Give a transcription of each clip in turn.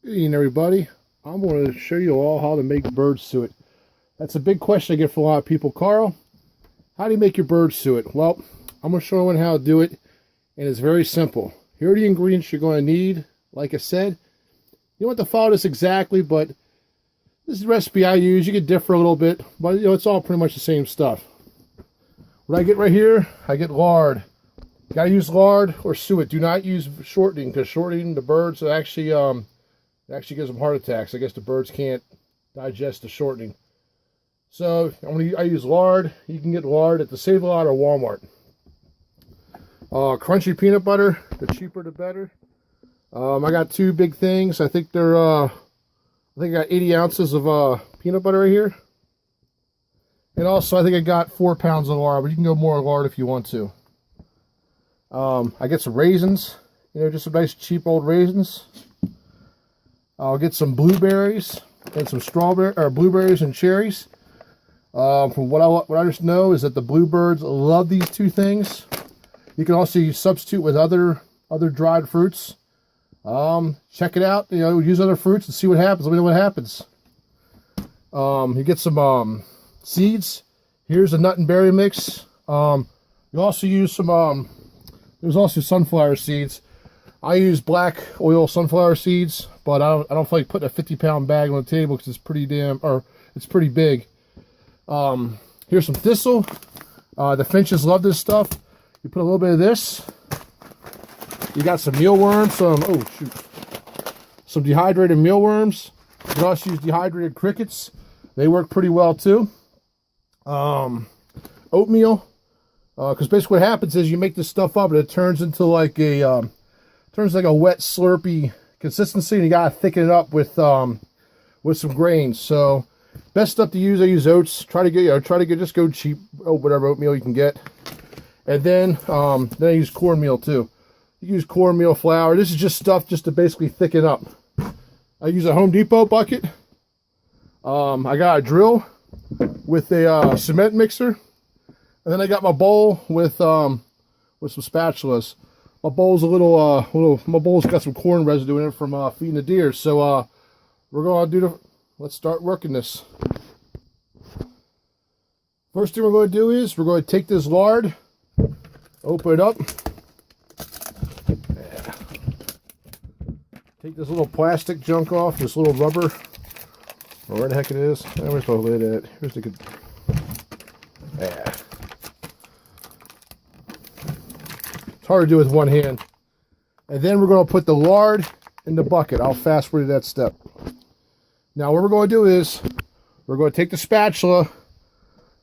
Good evening, everybody. I'm going to show you all how to make bird suet. That's a big question I get from a lot of people. Carl, how do you make your bird suet? Well, I'm going to show you how to do it, and it's very simple. Here are the ingredients you're going to need. Like I said, you don't have to follow this exactly, but this is the recipe I use. You can differ a little bit, but it's all pretty much the same stuff. What I get right here, I get lard. You got to use lard or suet. Do not use shortening, because shortening the birds actually it actually gives them heart attacks. I guess the birds can't digest the shortening. So I use lard. You can get lard at the Save-A-Lot or Walmart. Crunchy peanut butter. The cheaper the better. I got two big things. I think they're I think I got 80 ounces of peanut butter right here. And also I think I got 4 pounds of lard, but you can go more lard if you want to. I get some raisins. Just some nice cheap old raisins. I'll get some blueberries and some blueberries and cherries. From what I just know is that the bluebirds love these two things. You can also substitute with other dried fruits. Check it out. Use other fruits and see what happens. Let me know what happens. You get some seeds. Here's a nut and berry mix. You also use some. There's also sunflower seeds. I use black oil sunflower seeds, but I don't feel like putting a 50-pound bag on the table because it's pretty big. Here's some thistle. The finches love this stuff. You put a little bit of this. You got some mealworms, some dehydrated mealworms. You can also use dehydrated crickets. They work pretty well too. Oatmeal, because basically what happens is you make this stuff up and it turns into like a wet slurpy consistency, and you gotta thicken it up with some grains. So best stuff to use, I use oats. Try to get just go cheap, whatever oatmeal you can get. And then I use cornmeal too. You use cornmeal flour. This is just stuff just to basically thicken up. I use a Home Depot bucket. I got a drill with a cement mixer, and then I got my bowl with some spatulas. My bowl's my bowl's got some corn residue in it from feeding the deer. So we're gonna let's start working this. First thing we're going to do is we're going to take this lard, open it up, take this little plastic junk off, this little rubber, or where the heck it is. Where's my lid at? Here's the good. It's hard to do with one hand. And then we're going to put the lard in the bucket. I'll fast forward to that step. Now what we're going to do is we're going to take the spatula,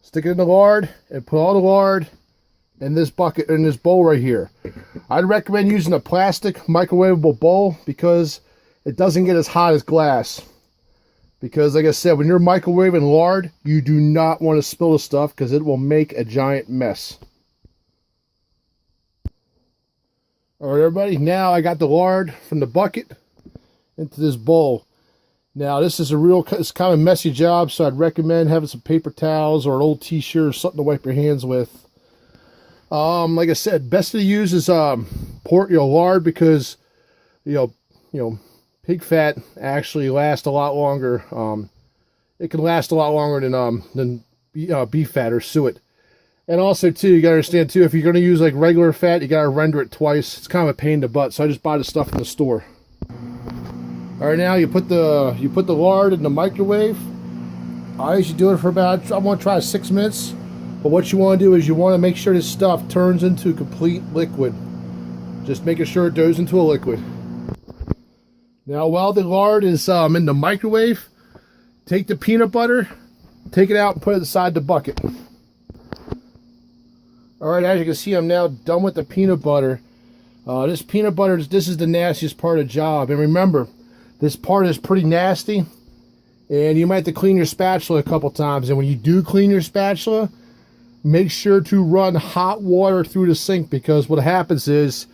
stick it in the lard, and put all the lard in this bucket, in this bowl right here. I'd recommend using a plastic microwavable bowl because it doesn't get as hot as glass. Because like I said, when you're microwaving lard, you do not want to spill the stuff because it will make a giant mess. Alright everybody, now I got the lard from the bucket into this bowl. Now this is it's kind of a messy job, so I'd recommend having some paper towels or an old t-shirt or something to wipe your hands with. Like I said, best to use is lard, because pig fat actually lasts a lot longer. It can last a lot longer than beef fat or suet. And also too, you gotta understand too, if you're gonna use like regular fat, you gotta render it twice. It's kind of a pain in the butt, so I just buy the stuff in the store. All right, now you put the lard in the microwave. I usually do it for about, I want to try 6 minutes. But what you want to do is you want to make sure this stuff turns into complete liquid. Just making sure it goes into a liquid. Now while the lard is in the microwave, take the peanut butter, take it out and put it inside the bucket. Alright, as you can see, I'm now done with the peanut butter. This peanut butter, this is the nastiest part of the job. And remember, this part is pretty nasty. And you might have to clean your spatula a couple times. And when you do clean your spatula, make sure to run hot water through the sink, because what happens is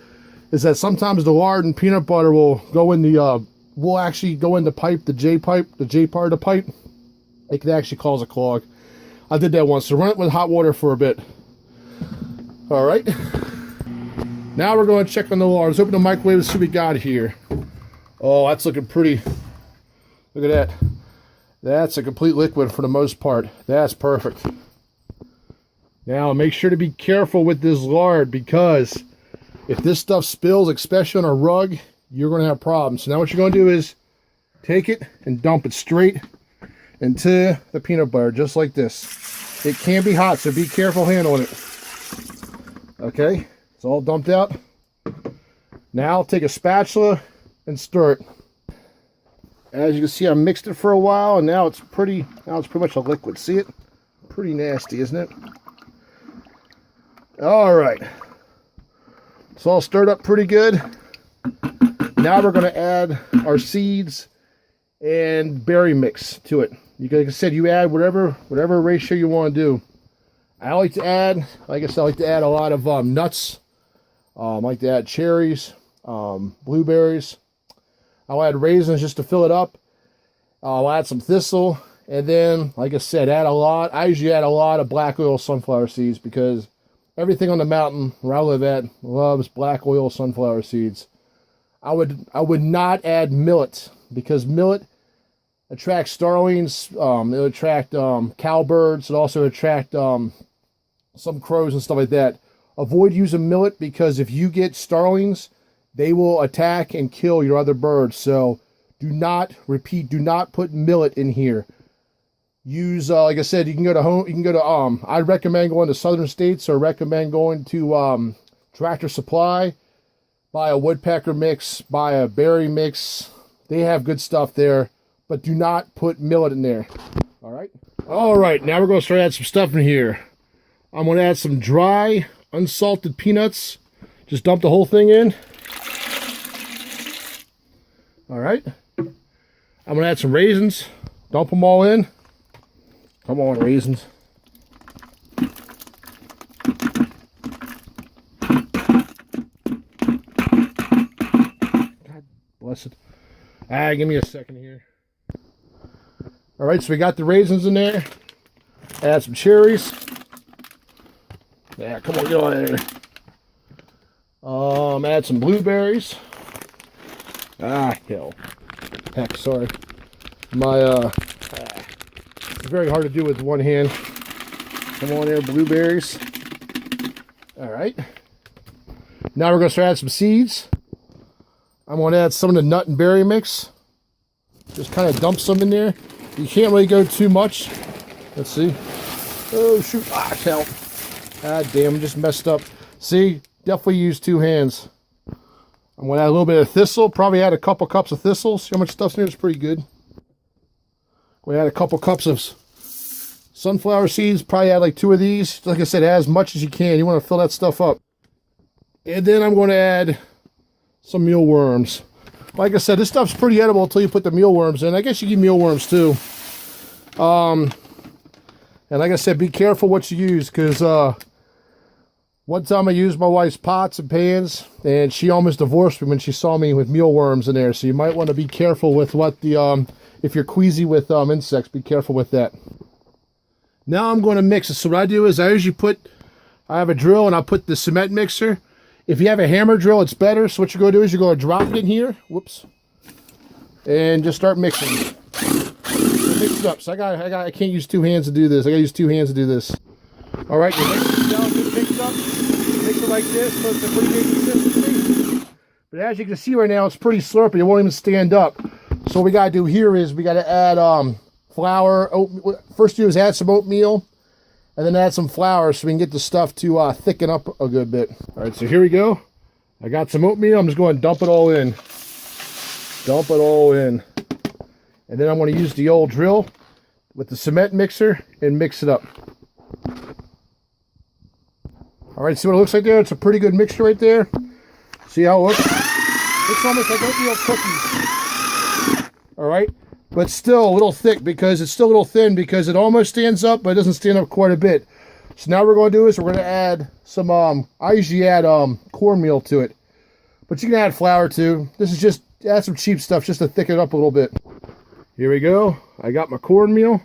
that sometimes the lard and peanut butter will go in will actually go in the pipe, the J part of the pipe. It can actually cause a clog. I did that once, so run it with hot water for a bit. All right. Now we're going to check on the lard. Let's open the microwave and see what we got here. Oh, that's looking pretty. Look at that. That's a complete liquid for the most part. That's perfect. Now make sure to be careful with this lard, because if this stuff spills, especially on a rug, you're going to have problems. So now what you're going to do is take it and dump it straight into the peanut butter, just like this. It can be hot, so be careful handling it. Okay, it's all dumped out. Now take a spatula and stir it. As you can see, I mixed it for a while, and now it's pretty much a liquid. See it? Pretty nasty, isn't it? All right. It's all stirred up pretty good. Now we're going to add our seeds and berry mix to it. Like I said, you add whatever ratio you want to do. I like to add, like I said, I like to add a lot of nuts. I like to add cherries, blueberries. I'll add raisins just to fill it up. I'll add some thistle, and then, like I said, I usually add a lot of black oil sunflower seeds, because everything on the mountain where I live at loves black oil sunflower seeds. I would not add millet, because millet attracts starlings. It'll attract cowbirds. It'll also attract some crows and stuff like that. Avoid using millet, because if you get starlings, they will attack and kill your other birds. So do not put millet in here. Use, like I said, you can go to I'd recommend going to southern states, or recommend going to Tractor Supply. Buy a woodpecker mix, buy a berry mix. They have good stuff there, but do not put millet in there. All right, now we're going to start adding some stuff in here. I'm going to add some dry, unsalted peanuts. Just dump the whole thing in. All right. I'm going to add some raisins. Dump them all in. Come on, raisins. God bless it. Give me a second here. All right, so we got the raisins in there. Add some cherries. Yeah, come on, get on there. Add some blueberries. Hell. Heck, sorry. It's very hard to do with one hand. Come on there, blueberries. All right. Now we're going to start adding some seeds. I'm going to add some of the nut and berry mix. Just kind of dump some in there. You can't really go too much. Let's see. Oh, shoot. Hell. Damn, just messed up. See, definitely use two hands. I'm going to add a little bit of thistle. Probably add a couple cups of thistle. See how much stuff's in there? It's pretty good. We add a couple cups of sunflower seeds. Probably add like 2 of these. Like I said, add as much as you can. You want to fill that stuff up. And then I'm going to add some mealworms. Like I said, this stuff's pretty edible until you put the mealworms in. I guess you get mealworms too. And like I said, be careful what you use, because one time I used my wife's pots and pans, and she almost divorced me when she saw me with mealworms in there. So you might want to be careful with what the if you're queasy with insects, be careful with that. Now I'm going to mix it. So what I do is I have a drill, and I put the cement mixer. If you have a hammer drill, it's better. So what you're going to do is you're going to drop it in here. Whoops. And just start mixing. Mix it up. So I can't use 2 hands to do this. I got to use 2 hands to do this. All right, you mix it down, mix it up. Mix it like this, so it's a pretty good consistency. But as you can see right now, it's pretty slurpy. It won't even stand up. So what we got to do here is we got to add flour. First do is add some oatmeal, and then add some flour so we can get the stuff to thicken up a good bit. All right, so here we go. I got some oatmeal. I'm just going to dump it all in. Dump it all in. And then I'm going to use the old drill with the cement mixer and mix it up. All right, see what it looks like there? It's a pretty good mixture right there. See how it looks? It's almost like oatmeal cookies. All right, but still a little thick, because it's still a little thin, because it almost stands up, but it doesn't stand up quite a bit. So now what we're going to do is we're going to add some, I usually add cornmeal to it, but you can add flour too. This is just, add some cheap stuff just to thicken it up a little bit. Here we go. I got my cornmeal.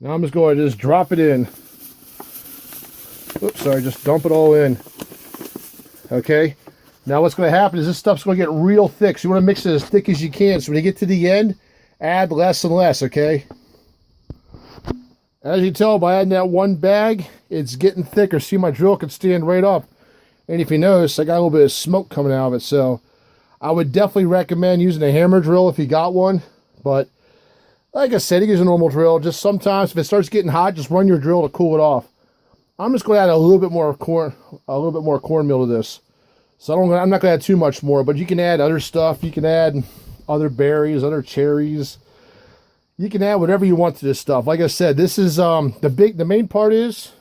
Now I'm just going to drop it in. Oops, sorry, just dump it all in. Okay. Now what's going to happen is this stuff's going to get real thick. So you want to mix it as thick as you can. So when you get to the end, add less and less, okay? As you can tell by adding that one bag, it's getting thicker. See, my drill can stand right up. And if you notice, I got a little bit of smoke coming out of it. So I would definitely recommend using a hammer drill if you got one. But like I said, you use a normal drill. Just sometimes if it starts getting hot, just run your drill to cool it off. I'm just going to add a little bit more cornmeal to this. So I'm not going to add too much more, but you can add other stuff. You can add other berries, other cherries. You can add whatever you want to this stuff. Like I said, this is the main part is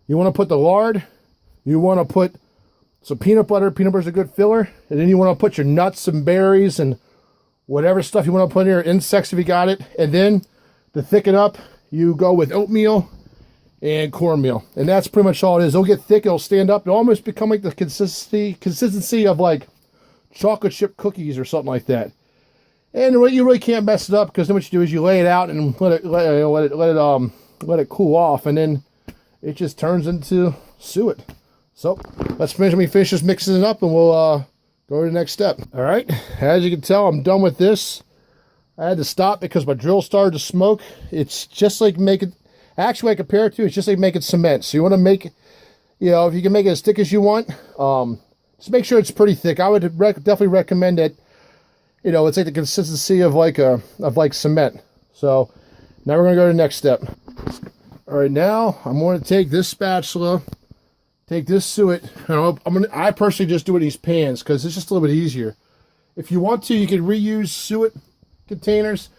you want to put the lard. You want to put some peanut butter. Peanut butter is a good filler. And then you want to put your nuts and berries and whatever stuff you want to put in here, insects if you got it. And then to thicken up, you go with oatmeal and cornmeal, and that's pretty much all it is. It'll get thick, it'll stand up, it'll almost become like the consistency of like chocolate chip cookies or something like that. And you really can't mess it up, because then what you do is you lay it out and let it cool off, and then it just turns into suet. So let me finish this mixing it up, and we'll go to the next step. All right, as you can tell, I'm done with this. I had to stop because my drill started to smoke. It's just like making. Actually, I compare it to, it's just like making cement. So you want to make, if you can make it as thick as you want, just make sure it's pretty thick. I would definitely recommend it. It's like the consistency of like cement. So now we're going to go to the next step. All right, now I'm going to take this spatula, take this suet, and I personally just do it in these pans because it's just a little bit easier. If you want to, you can reuse suet containers,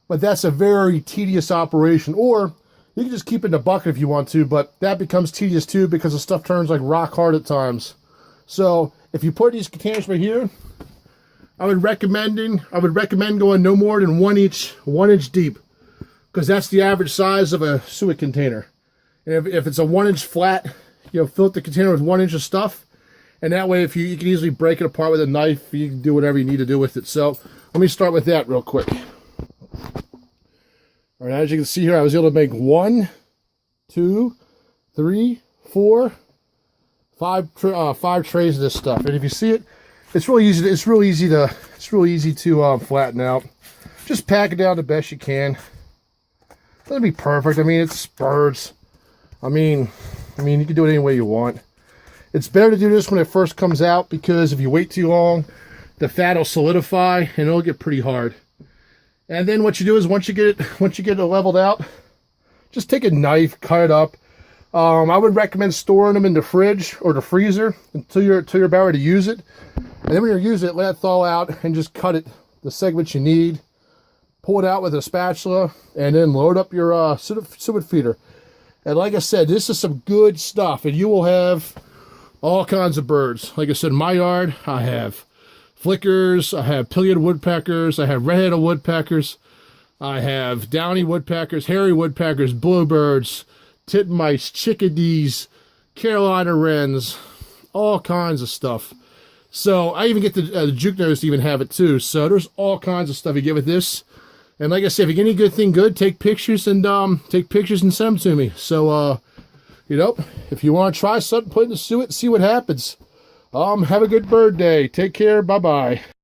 but that's a very tedious operation. Or you can just keep it in a bucket if you want to, but that becomes tedious too because the stuff turns like rock hard at times. So if you put these containers right here, I would recommend going no more than 1 inch deep, because that's the average size of a suet container. And if it's a 1 inch flat, fill up the container with 1 inch of stuff, and that way you can easily break it apart with a knife. You can do whatever you need to do with it. So let me start with that real quick. All right, as you can see here, I was able to make 1, 2, 3, 4, 5 trays of this stuff. And if you see it, it's really easy to flatten out. Just pack it down the best you can. Doesn't be perfect. I mean, it's birds. I mean, you can do it any way you want. It's better to do this when it first comes out, because if you wait too long, the fat will solidify and it'll get pretty hard. And then what you do is once you get it leveled out, just take a knife, cut it up. I would recommend storing them in the fridge or the freezer until you're about ready to use it. And then when you use it, let it thaw out and just cut it the segments you need. Pull it out with a spatula and then load up your suet feeder. And like I said, this is some good stuff, and you will have all kinds of birds. Like I said, in my yard, I have flickers, I have pileated woodpeckers, I have red-headed woodpeckers, I have downy woodpeckers, hairy woodpeckers, bluebirds, titmice, chickadees, Carolina wrens, all kinds of stuff. So I even get the juke nose to even have it too. So there's all kinds of stuff you get with this. And like I said, if you get any good thing good, take pictures and send them to me. So if you want to try something, put it in the suet and see what happens. Have a good bird day. Take care. Bye-bye.